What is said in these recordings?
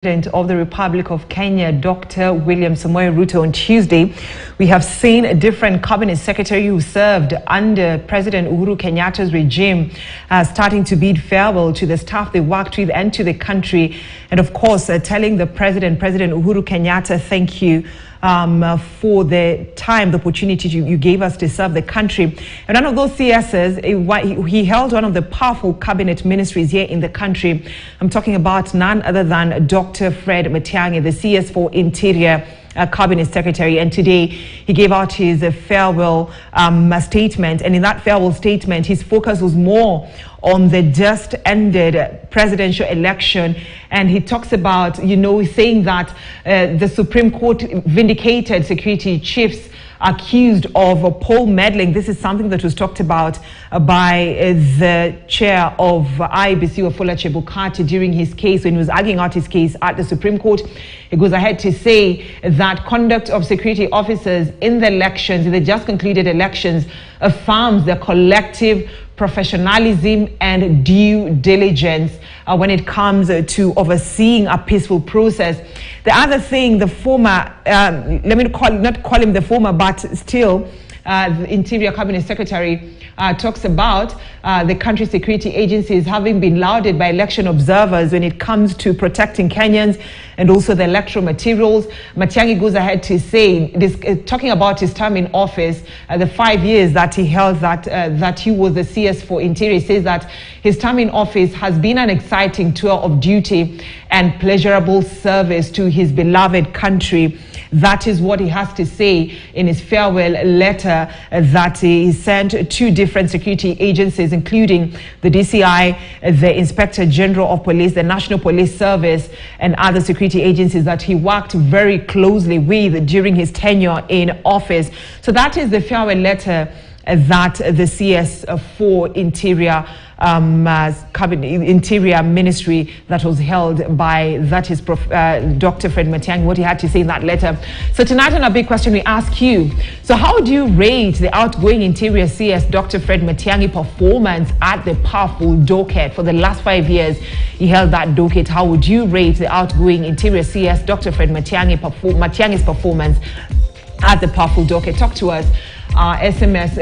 President of the Republic of Kenya, Dr. William Samoei Ruto, on Tuesday. We have seen different cabinet secretaries who served under President Uhuru Kenyatta's regime starting to bid farewell to the staff they worked with and to the country. And of course, telling the President Uhuru Kenyatta, thank you for the time, the opportunity you gave us to serve the country. And one of those CSs, he held one of the powerful cabinet ministries here in the country. I'm talking about none other than Dr. Fred Matiang'I, the CS for Interior Cabinet Secretary, and today he gave out his farewell statement. And in that farewell statement, his focus was more on the just ended presidential election, and he talks about, saying that the Supreme Court vindicated security chiefs accused of poll meddling. This is something that was talked about by the chair of IEBC, Wafula Chebukati, during his case, when he was arguing out his case at the Supreme Court. He goes ahead to say that conduct of security officers in the elections, in the just concluded elections, affirms their collective professionalism and due diligence when it comes to overseeing a peaceful process. The other thing, the former, let me not call him the former, but still the Interior Cabinet Secretary talks about the country's security agencies having been lauded by election observers when it comes to protecting Kenyans and also the electoral materials. Matiang'I goes ahead to say, talking about his term in office, the 5 years that he held, that he was the CS for Interior, he says that his term in office has been an exciting tour of duty and pleasurable service to his beloved country. That is what he has to say in his farewell letter that he sent to different security agencies, including the DCI, the Inspector General of Police, the National Police Service, and other security agencies that he worked very closely with during his tenure in office. So that is the farewell letter that the CS for Interior Interior Ministry that was held by, that is Dr. Fred Matiang'I, what he had to say in that letter. So tonight on our big question, we ask you, so how do you rate the outgoing Interior CS Dr. Fred Matiang'I performance at the powerful docket? For the last 5 years, he held that docket. How would you rate the outgoing Interior CS Dr. Fred Matiang'I's performance at the powerful docket? Talk to us. SMS,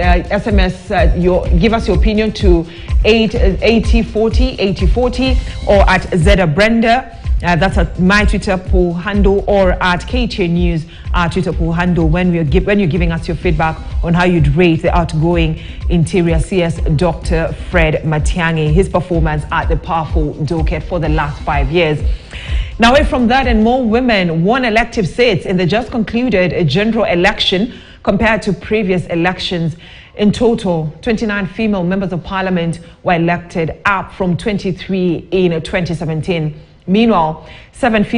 give us your opinion to 8040 or at Zeda Brenda. That's at my Twitter poll handle, or at KTN News Twitter poll handle when you're giving us your feedback on how you'd rate the outgoing Interior CS Dr. Fred Matiang'I, his performance at the powerful docket for the last 5 years. Now, away from that, and more women won elective seats in the just concluded general election compared to previous elections. In total, 29 female members of parliament were elected, up from 23 in 2017. Meanwhile, 7 female